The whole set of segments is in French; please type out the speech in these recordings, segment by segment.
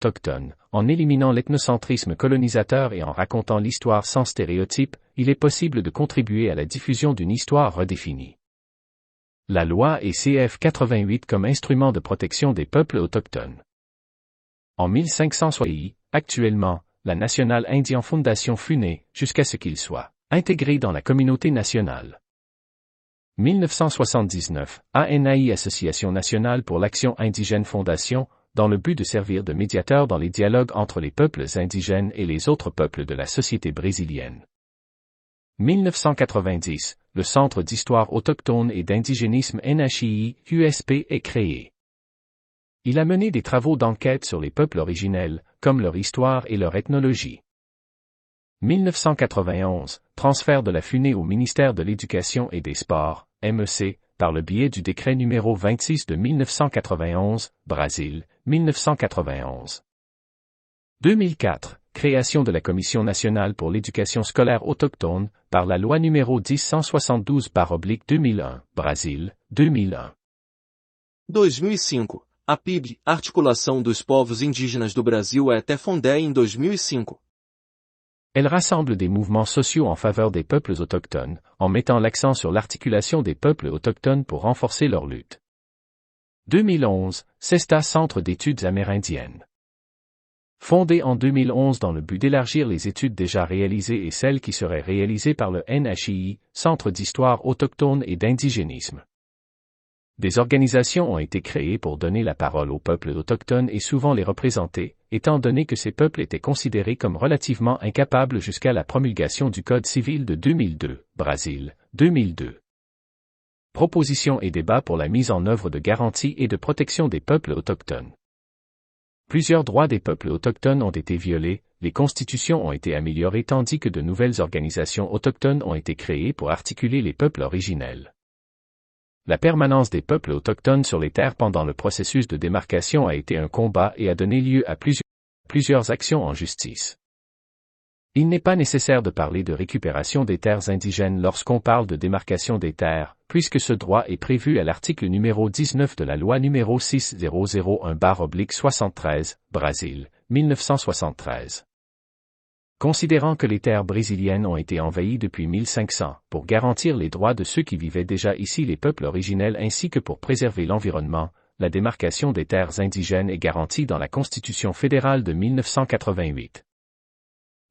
autochtones, en éliminant l'ethnocentrisme colonisateur et en racontant l'histoire sans stéréotypes, il est possible de contribuer à la diffusion d'une histoire redéfinie. La loi est CF 88 comme instrument de protection des peuples autochtones. En 1560, actuellement, la National Indian Foundation fut née, jusqu'à ce qu'il soit intégré dans la communauté nationale. 1979, ANAI Association nationale pour l'action indigène Fondation, dans le but de servir de médiateur dans les dialogues entre les peuples indigènes et les autres peuples de la société brésilienne. 1990, le Centre d'histoire autochtone et d'indigénisme NHI, USP est créé. Il a mené des travaux d'enquête sur les peuples originels, comme leur histoire et leur ethnologie. 1991, transfert de la FUNE au ministère de l'Éducation et des Sports, MEC, par le biais du décret numéro 26 de 1991, Brésil, 1991. 2004, création de la Commission nationale pour l'éducation scolaire autochtone, par la loi numéro 10.172/2001, Brésil, 2001. 2005. A PIB, Articulação dos Povos Indígenas do Brasil a été fondée em 2005. Elle rassemble des mouvements sociaux en faveur des peuples autochtones, en mettant l'accent sur l'articulation des peuples autochtones pour renforcer leur lutte. 2011, CESTA Centre d'études amérindiennes. Fondé en 2011 dans le but d'élargir les études déjà réalisées et celles qui seraient réalisées par le NHI, Centre d'histoire autochtone et d'indigénisme. Des organisations ont été créées pour donner la parole aux peuples autochtones et souvent les représenter, étant donné que ces peuples étaient considérés comme relativement incapables jusqu'à la promulgation du Code civil de 2002, Brésil, 2002. Propositions et débats pour la mise en œuvre de garanties et de protection des peuples autochtones. Plusieurs droits des peuples autochtones ont été violés, les constitutions ont été améliorées tandis que de nouvelles organisations autochtones ont été créées pour articuler les peuples originels. La permanence des peuples autochtones sur les terres pendant le processus de démarcation a été un combat et a donné lieu à plusieurs actions en justice. Il n'est pas nécessaire de parler de récupération des terres indigènes lorsqu'on parle de démarcation des terres, puisque ce droit est prévu à l'article numéro 19 de la loi numéro 6001/73, Brésil, 1973. Considérant que les terres brésiliennes ont été envahies depuis 1500, pour garantir les droits de ceux qui vivaient déjà ici les peuples originels ainsi que pour préserver l'environnement, la démarcation des terres indigènes est garantie dans la Constitution fédérale de 1988.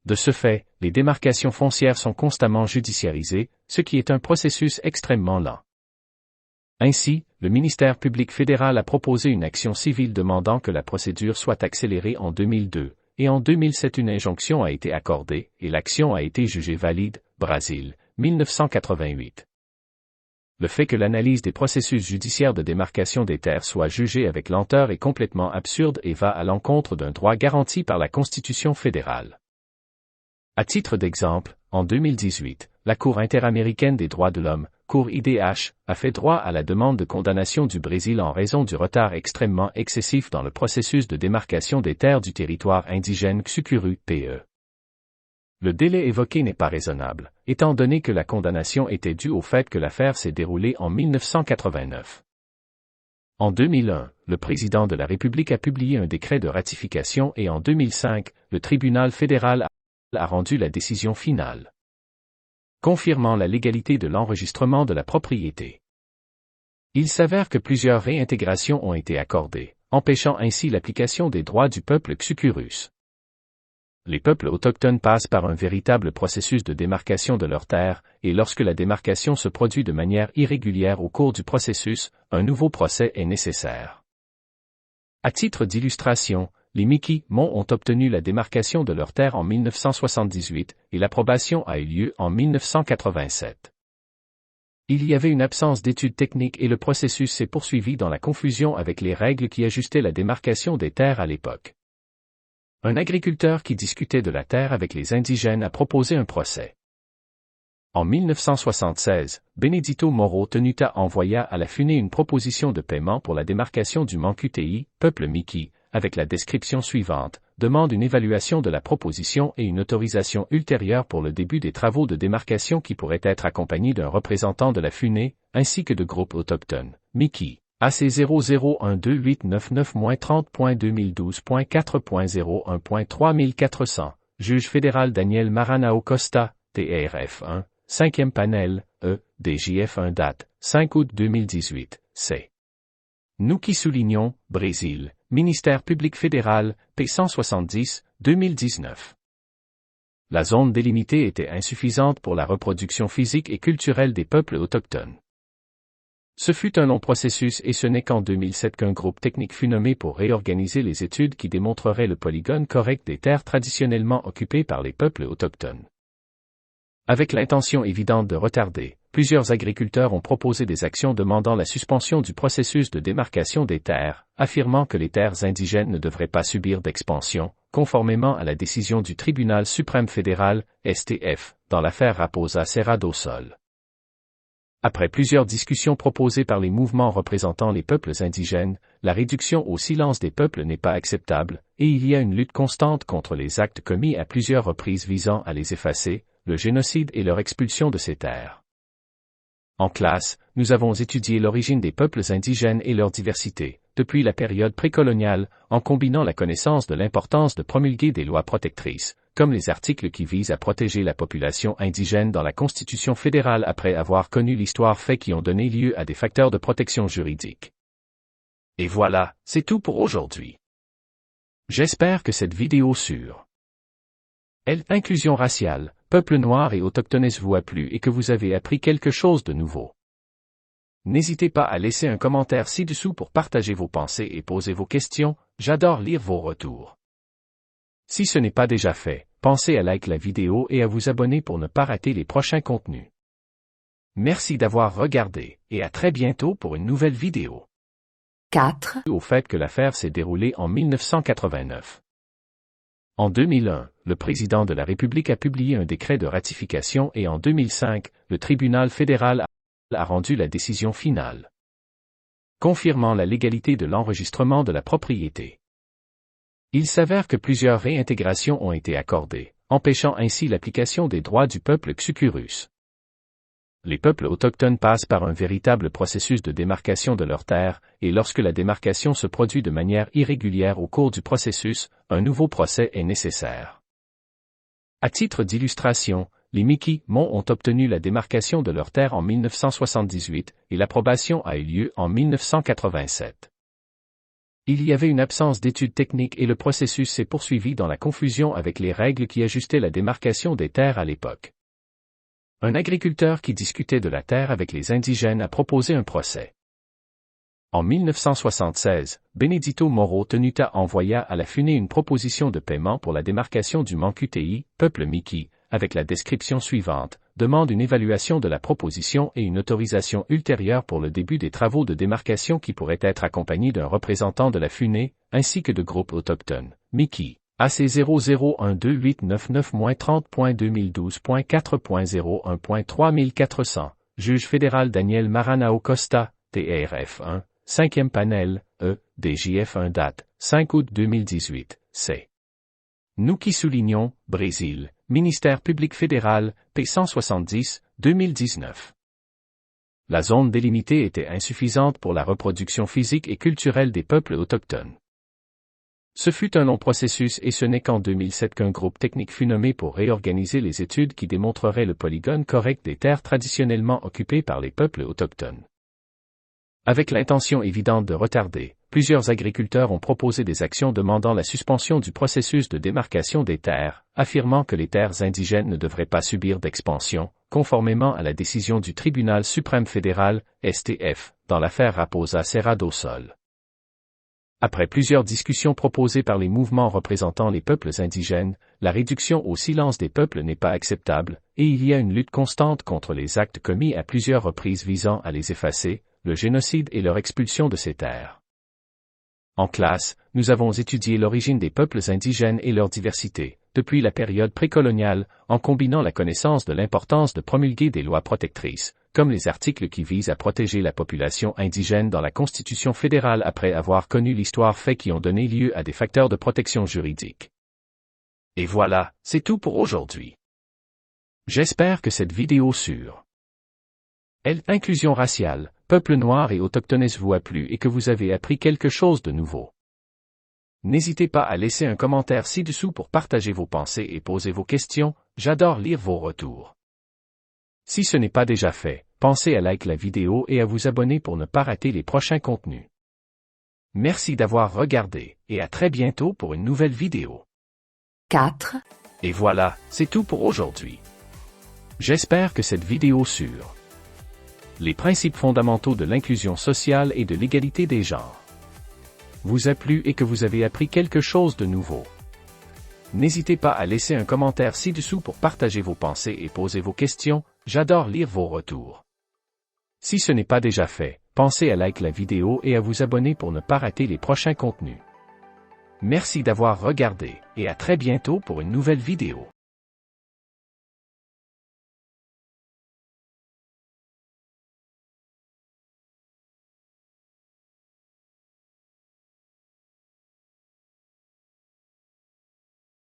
De ce fait, les démarcations foncières sont constamment judiciarisées, ce qui est un processus extrêmement lent. Ainsi, le ministère public fédéral a proposé une action civile demandant que la procédure soit accélérée en 2002. Et en 2007 une injonction a été accordée, et l'action a été jugée valide, Brésil, 1988. Le fait que l'analyse des processus judiciaires de démarcation des terres soit jugée avec lenteur est complètement absurde et va à l'encontre d'un droit garanti par la Constitution fédérale. À titre d'exemple, en 2018, la Cour interaméricaine des droits de l'homme, Cour IDH, a fait droit à la demande de condamnation du Brésil en raison du retard extrêmement excessif dans le processus de démarcation des terres du territoire indigène Xukuru, PE. Le délai évoqué n'est pas raisonnable, étant donné que la condamnation était due au fait que l'affaire s'est déroulée en 1989. En 2001, le président de la République a publié un décret de ratification et en 2005, le tribunal fédéral a rendu la décision finale, confirmant la légalité de l'enregistrement de la propriété. Il s'avère que plusieurs réintégrations ont été accordées, empêchant ainsi l'application des droits du peuple Xukurus. Les peuples autochtones passent par un véritable processus de démarcation de leurs terres, et lorsque la démarcation se produit de manière irrégulière au cours du processus, un nouveau procès est nécessaire. À titre d'illustration, les Mi'kmaq ont obtenu la démarcation de leurs terres en 1978, et l'approbation a eu lieu en 1987. Il y avait une absence d'études techniques et le processus s'est poursuivi dans la confusion avec les règles qui ajustaient la démarcation des terres à l'époque. Un agriculteur qui discutait de la terre avec les indigènes a proposé un procès. En 1976, Benedito Moro Tenuta envoya à la FUNE une proposition de paiement pour la démarcation du Mankutéi, peuple Miki, avec la description suivante, demande une évaluation de la proposition et une autorisation ultérieure pour le début des travaux de démarcation qui pourraient être accompagnés d'un représentant de la FUNE, ainsi que de groupes autochtones, Miki, AC00128999-30.2012.4.01.3400, juge fédéral Daniel Maranhão Costa, TRF 1, 5e panel, DJF 1 date, 5 août 2018, C. Nous qui soulignons, Brésil, ministère public fédéral, P170, 2019. La zone délimitée était insuffisante pour la reproduction physique et culturelle des peuples autochtones. Ce fut un long processus et ce n'est qu'en 2007 qu'un groupe technique fut nommé pour réorganiser les études qui démontreraient le polygone correct des terres traditionnellement occupées par les peuples autochtones. Avec l'intention évidente de retarder, plusieurs agriculteurs ont proposé des actions demandant la suspension du processus de démarcation des terres, affirmant que les terres indigènes ne devraient pas subir d'expansion, conformément à la décision du Tribunal suprême fédéral, STF, dans l'affaire Raposa Serra do Sol. Après plusieurs discussions proposées par les mouvements représentant les peuples indigènes, la réduction au silence des peuples n'est pas acceptable, et il y a une lutte constante contre les actes commis à plusieurs reprises visant à les effacer, le génocide et leur expulsion de ces terres. En classe, nous avons étudié l'origine des peuples indigènes et leur diversité, depuis la période précoloniale, en combinant la connaissance de l'importance de promulguer des lois protectrices, comme les articles qui visent à protéger la population indigène dans la Constitution fédérale après avoir connu l'histoire faits qui ont donné lieu à des facteurs de protection juridique. Et voilà, c'est tout pour aujourd'hui. J'espère que cette vidéo sur l'inclusion raciale, peuple noir et autochtones vous a plu et que vous avez appris quelque chose de nouveau. N'hésitez pas à laisser un commentaire ci-dessous pour partager vos pensées et poser vos questions, j'adore lire vos retours. Si ce n'est pas déjà fait, pensez à liker la vidéo et à vous abonner pour ne pas rater les prochains contenus. Merci d'avoir regardé, et à très bientôt pour une nouvelle vidéo. 4. Au fait que l'affaire s'est déroulée en 1989. En 2001, le président de la République a publié un décret de ratification et en 2005, le tribunal fédéral a rendu la décision finale, confirmant la légalité de l'enregistrement de la propriété. Il s'avère que plusieurs réintégrations ont été accordées, empêchant ainsi l'application des droits du peuple Xukurus. Les peuples autochtones passent par un véritable processus de démarcation de leurs terres, et lorsque la démarcation se produit de manière irrégulière au cours du processus, un nouveau procès est nécessaire. À titre d'illustration, les Mi'kmaq ont obtenu la démarcation de leurs terres en 1978, et l'approbation a eu lieu en 1987. Il y avait une absence d'études techniques et le processus s'est poursuivi dans la confusion avec les règles qui ajustaient la démarcation des terres à l'époque. Un agriculteur qui discutait de la terre avec les indigènes a proposé un procès. En 1976, Benedito Moro Tenuta envoya à la FUNE une proposition de paiement pour la démarcation du Mankutei, peuple Mi'ki, avec la description suivante, demande une évaluation de la proposition et une autorisation ultérieure pour le début des travaux de démarcation qui pourraient être accompagnés d'un représentant de la FUNE, ainsi que de groupes autochtones, Mi'ki. AC00128999-30.2012.4.01.3400, juge fédéral Daniel Maranhão Costa, TRF 1, 5e panel, DJF 1 date, 5 août 2018, C. Nous qui soulignons, Brésil, ministère public fédéral, P170, 2019. La zone délimitée était insuffisante pour la reproduction physique et culturelle des peuples autochtones. Ce fut un long processus et ce n'est qu'en 2007 qu'un groupe technique fut nommé pour réorganiser les études qui démontreraient le polygone correct des terres traditionnellement occupées par les peuples autochtones. Avec l'intention évidente de retarder, plusieurs agriculteurs ont proposé des actions demandant la suspension du processus de démarcation des terres, affirmant que les terres indigènes ne devraient pas subir d'expansion, conformément à la décision du Tribunal suprême fédéral, STF, dans l'affaire Raposa Serra do Sol. Après plusieurs discussions proposées par les mouvements représentant les peuples indigènes, la réduction au silence des peuples n'est pas acceptable, et il y a une lutte constante contre les actes commis à plusieurs reprises visant à les effacer, le génocide et leur expulsion de ces terres. En classe, nous avons étudié l'origine des peuples indigènes et leur diversité, depuis la période précoloniale, en combinant la connaissance de l'importance de promulguer des lois protectrices, comme les articles qui visent à protéger la population indigène dans la Constitution fédérale après avoir connu l'histoire faits qui ont donné lieu à des facteurs de protection juridique. Et voilà, c'est tout pour aujourd'hui. J'espère que cette vidéo sur l'inclusion raciale, Peuple noir et autochtone vous a plu et que vous avez appris quelque chose de nouveau. N'hésitez pas à laisser un commentaire ci-dessous pour partager vos pensées et poser vos questions, j'adore lire vos retours. Si ce n'est pas déjà fait, pensez à liker la vidéo et à vous abonner pour ne pas rater les prochains contenus. Merci d'avoir regardé, et à très bientôt pour une nouvelle vidéo. 4. Et voilà, c'est tout pour aujourd'hui. J'espère que cette vidéo sur les principes fondamentaux de l'inclusion sociale et de l'égalité des genres vous a plu et que vous avez appris quelque chose de nouveau. N'hésitez pas à laisser un commentaire ci-dessous pour partager vos pensées et poser vos questions, j'adore lire vos retours. Si ce n'est pas déjà fait, pensez à liker la vidéo et à vous abonner pour ne pas rater les prochains contenus. Merci d'avoir regardé, et à très bientôt pour une nouvelle vidéo.